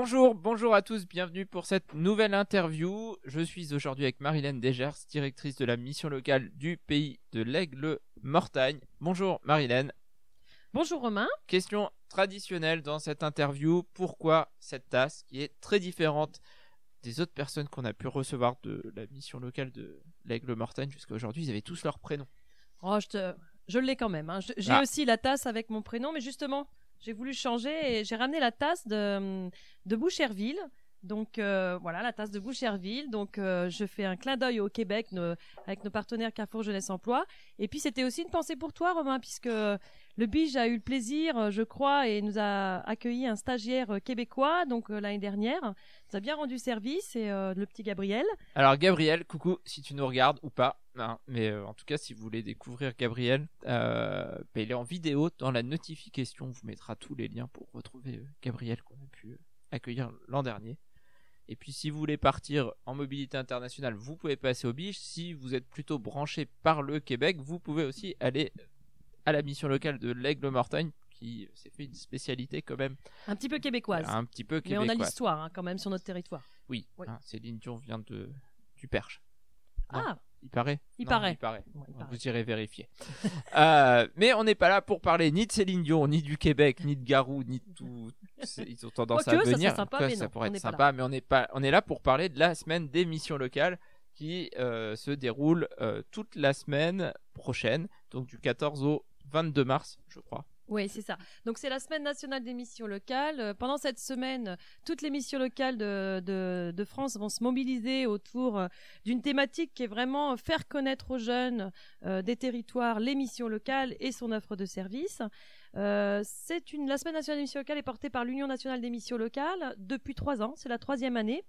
Bonjour à tous, bienvenue pour cette nouvelle interview. Je suis aujourd'hui avec Marilène Desgers, directrice de la mission locale du pays de l'Aigle-Mortagne. Bonjour Marilène. Bonjour Romain. Question traditionnelle dans cette interview, pourquoi cette tasse qui est très différente des autres personnes qu'on a pu recevoir de la mission locale de l'Aigle-Mortagne jusqu'à aujourd'hui, ils avaient tous leur prénom. Oh, je l'ai quand même. J'ai aussi la tasse avec mon prénom, mais justement, j'ai voulu changer et j'ai ramené la tasse de Boucherville. Donc voilà, la tasse de Boucherville. Donc je fais un clin d'œil au Québec avec nos partenaires Carrefour Jeunesse Emploi. Et puis c'était aussi une pensée pour toi, Romain, puisque le Bige a eu le plaisir, je crois, et nous a accueilli un stagiaire québécois, donc l'année dernière. Il nous a bien rendu service, et le petit Gabriel. Alors Gabriel, coucou, si tu nous regardes ou pas, hein, mais en tout cas, si vous voulez découvrir Gabriel, il est en vidéo dans la notification. On vous mettra tous les liens pour retrouver Gabriel qu'on a pu accueillir l'an dernier. Et puis si vous voulez partir en mobilité internationale, vous pouvez passer au Bige. Si vous êtes plutôt branché par le Québec, vous pouvez aussi aller à la mission locale de l'Aigle-Mortagne, qui s'est fait une spécialité quand même. Un petit peu québécoise. Un petit peu québécoise. Mais on a l'histoire quand même sur notre territoire. Oui. Hein, Céline Dion vient du Perche. Non, ah il paraît. Il paraît. Vous irez vérifier. Mais on n'est pas là pour parler ni de Céline Dion, ni du Québec, ni de Garou, ni de tout. Ils ont tendance à venir. Ça sympa, mais ça non, pourrait être sympa, mais on est là pour parler de la semaine des missions locales qui se déroule toute la semaine prochaine, donc du 14 au 22 mars, je crois. Oui, c'est ça. Donc, c'est la semaine nationale des missions locales. Pendant cette semaine, toutes les missions locales de France vont se mobiliser autour d'une thématique qui est vraiment faire connaître aux jeunes des territoires les missions locales et son offre de services. La semaine nationale des missions locales est portée par l'Union nationale des missions locales depuis 3 ans. C'est la 3e année.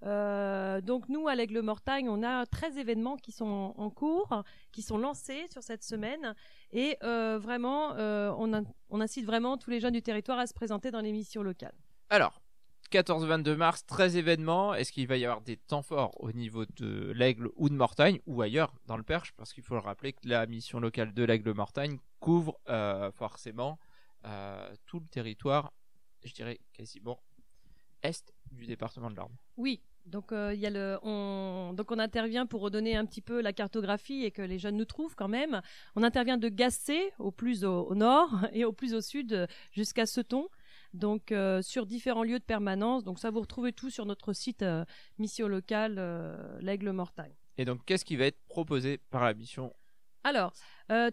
Donc nous à l'Aigle-Mortagne on a 13 événements qui sont en cours, qui sont lancés sur cette semaine et vraiment on incite vraiment tous les jeunes du territoire à se présenter dans les missions locales. Alors 14-22 mars, 13 événements. Est-ce qu'il va y avoir des temps forts au niveau de l'Aigle ou de Mortagne ou ailleurs dans le Perche? Parce qu'il faut le rappeler que la mission locale de l'Aigle-Mortagne couvre forcément tout le territoire, je dirais quasiment est du département de l'Orne. Oui, donc on intervient pour redonner un petit peu la cartographie et que les jeunes nous trouvent quand même. On intervient de Gassé au plus au nord et au plus au sud jusqu'à Seton. Donc sur différents lieux de permanence. Donc ça vous retrouvez tout sur notre site mission locale l'Aigle-Mortagne. Et donc qu'est-ce qui va être proposé par la mission? Alors,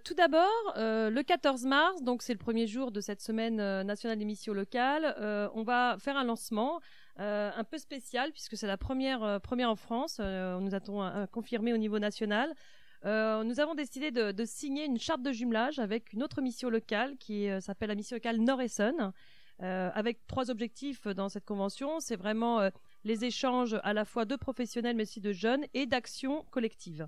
tout d'abord, le 14 mars, donc c'est le premier jour de cette semaine nationale des missions locales, on va faire un lancement un peu spécial puisque c'est la première en France, nous avons confirmé au niveau national. Nous avons décidé de signer une charte de jumelage avec une autre mission locale qui s'appelle la mission locale Nord-Essonne, avec 3 objectifs dans cette convention. C'est vraiment les échanges à la fois de professionnels mais aussi de jeunes et d'actions collectives.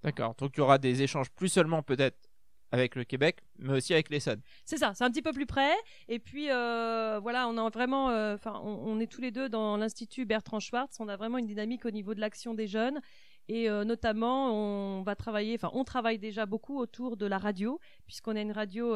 D'accord, donc il y aura des échanges plus seulement peut-être avec le Québec, mais aussi avec l'Essonne. C'est ça, c'est un petit peu plus près. Et puis voilà, on a vraiment, on est tous les deux dans l'Institut Bertrand Schwartz. On a vraiment une dynamique au niveau de l'action des jeunes. Et notamment, on travaille déjà beaucoup autour de la radio, puisqu'on a une radio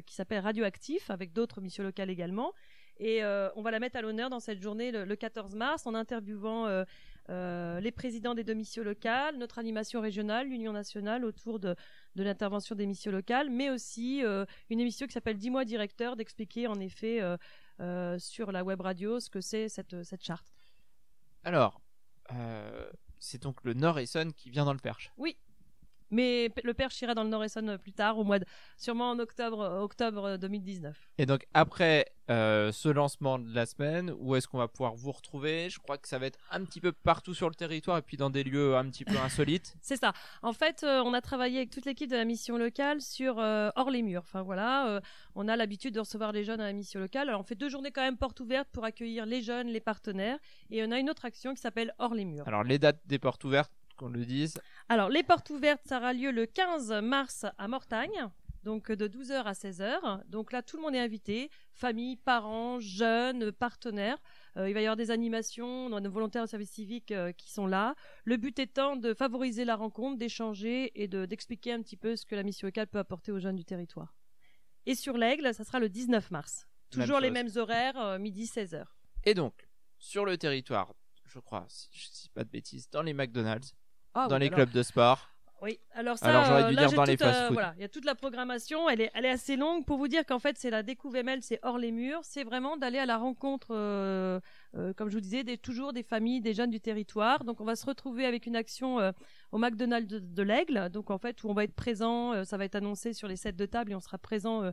qui s'appelle Radioactif, avec d'autres missions locales également. Et on va la mettre à l'honneur dans cette journée le 14 mars en interviewant les présidents des 2 missions locales, notre animation régionale, l'Union nationale autour de l'intervention des missions locales, mais aussi une émission qui s'appelle 10 mois directeur, d'expliquer en effet sur la web radio ce que c'est cette charte. Alors, c'est donc le Nord-Essonne qui vient dans le Perche. Oui. Mais le Perche ira dans le Nord-Essonne plus tard, sûrement en octobre 2019. Et donc après ce lancement de la semaine, où est-ce qu'on va pouvoir vous retrouver? Je crois que ça va être un petit peu partout sur le territoire et puis dans des lieux un petit peu insolites. C'est ça. En fait, on a travaillé avec toute l'équipe de la mission locale sur hors les murs. Enfin voilà, on a l'habitude de recevoir les jeunes à la mission locale. Alors on fait 2 journées quand même portes ouvertes pour accueillir les jeunes, les partenaires. Et on a une autre action qui s'appelle hors les murs. Alors les dates des portes ouvertes, qu'on le dise. Alors les portes ouvertes, ça aura lieu le 15 mars à Mortagne. Donc de 12h à 16h. Donc là, tout le monde est invité, famille, parents, jeunes, partenaires. Il va y avoir des animations, on a nos volontaires au service civique qui sont là. Le but étant de favoriser la rencontre, d'échanger et d'expliquer un petit peu ce que la mission locale peut apporter aux jeunes du territoire. Et sur l'Aigle, ça sera le 19 mars. Toujours les mêmes horaires, midi 16h. Et donc, sur le territoire, je crois, si je ne dis pas de bêtises, dans les McDonald's, dans les clubs de sport. Oui, alors j'aurais dû dire dans les fast-food. Voilà, il y a toute la programmation, elle est assez longue pour vous dire qu'en fait c'est la Découvre ML, c'est hors les murs, c'est vraiment d'aller à la rencontre, comme je vous disais, toujours des familles, des jeunes du territoire. Donc on va se retrouver avec une action au McDonald's de l'Aigle, donc en fait où on va être présent, ça va être annoncé sur les sets de table et on sera présent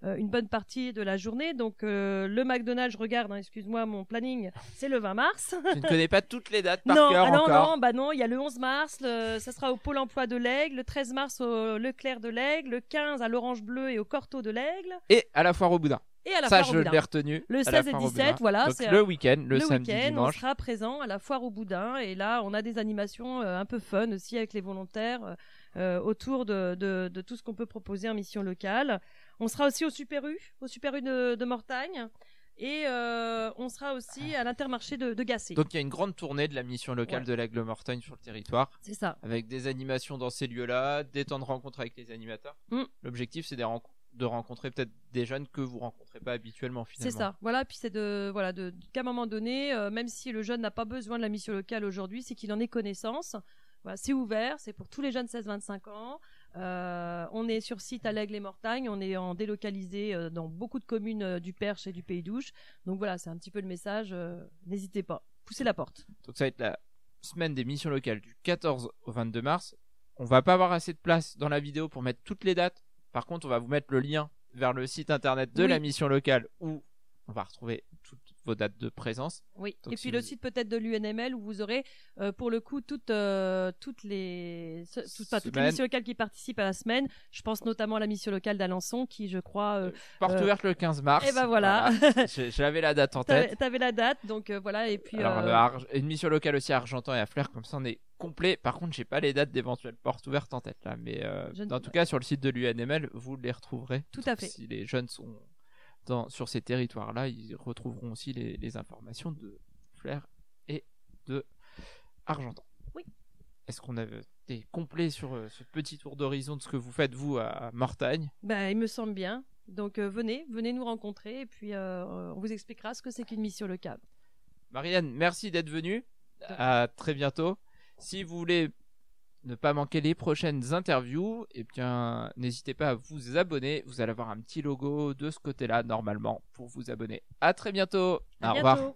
une bonne partie de la journée. Donc le McDonald's, je regarde, excuse-moi, mon planning, c'est le 20 mars. Je ne connais pas toutes les dates par cœur encore. Non, il y a le 11 mars, ça sera au Pôle emploi de l'Aigle, le 13 mars au Leclerc de l'Aigle, le 15 à l'Orange Bleu et au Corto de l'Aigle. Et à la Foire au Boudin. Et à la ça, Foire au Boudin. Je l'ai retenu. Le 16 et 17, voilà. Donc le week-end, le samedi, dimanche. On sera présent à la Foire au Boudin. Et là, on a des animations un peu fun aussi avec les volontaires autour de tout ce qu'on peut proposer en mission locale. On sera aussi au Super U de Mortagne. Et on sera aussi à l'Intermarché de Gacé. Donc il y a une grande tournée de la mission locale de l'Aigle-Mortagne sur le territoire. C'est ça. Avec des animations dans ces lieux-là, des temps de rencontre avec les animateurs. L'objectif, c'est de rencontrer peut-être des jeunes que vous rencontrez pas habituellement finalement. C'est ça. Voilà, puis c'est qu'à un moment donné, même si le jeune n'a pas besoin de la mission locale aujourd'hui, c'est qu'il en ait connaissance. Voilà, c'est ouvert, c'est pour tous les jeunes 16-25 ans. On est sur site à l'Aigle-et-Mortagne, on est en délocalisé dans beaucoup de communes du Perche et du Pays d'Ouche. Donc voilà, c'est un petit peu le message. N'hésitez pas, poussez la porte. Donc ça va être la semaine des missions locales du 14 au 22 mars. On va pas avoir assez de place dans la vidéo pour mettre toutes les dates. Par contre, on va vous mettre le lien vers le site internet de la mission locale où on va retrouver toutes vos dates de présence. Oui, donc, et puis le site toutes les où vous aurez pour le coup toutes les missions locales qui participent à la semaine. Je pense notamment à la mission locale d'Alençon qui, je crois... porte ouverte le 15 mars. Et ben voilà. J'avais la date en tête. T'avais la date, donc voilà. Et puis, une mission locale aussi à Argentan et à Flers, comme ça on est complet. Par contre, j'ai pas les dates d'éventuelles portes ouvertes en tête là. Mais en tout cas, sur le site de l'UNML, vous les retrouverez. Tout à fait. Si les jeunes sont... sur ces territoires-là, ils retrouveront aussi les informations de Flers et de Argentan. Oui. Est-ce qu'on a été complet sur ce petit tour d'horizon de ce que vous faites, vous, à Mortagne ? Il me semble bien. Donc, venez nous rencontrer et puis on vous expliquera ce que c'est qu'une mission locale. Marianne, merci d'être venue. À très bientôt. Si vous voulez ne pas manquer les prochaines interviews, bien, n'hésitez pas à vous abonner. Vous allez avoir un petit logo de ce côté-là, normalement, pour vous abonner. À très bientôt. Au revoir.